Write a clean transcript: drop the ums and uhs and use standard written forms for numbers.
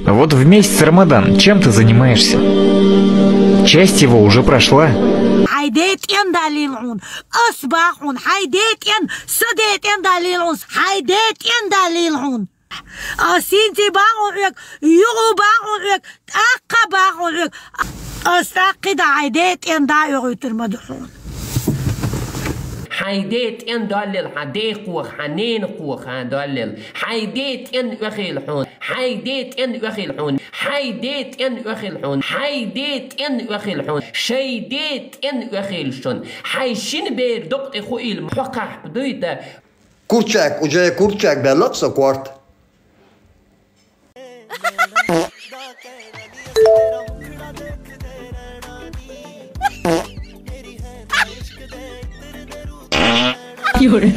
Вот в месяц Рамадан чем ты занимаешься? Часть его уже прошла. حيديتين دليلون أصبحون حيديتين صديتين دليلون حيديتين دليلون أسينتي باعوك يغو باعوك أقا باعوك أستقد حيديتين دايرو المدحون حيديت ان دلل حديق وحنين قوخان دلل حيديت ان اخيلحون حيديت ان اخيلحون حيديت ان اخيلحون حيديت ان اخيلحون شيديت ان اخيلشون حيشين بير دقت خويل محقح بدويتا Kurczak, udzielę kurczak, belok so kwart.有人。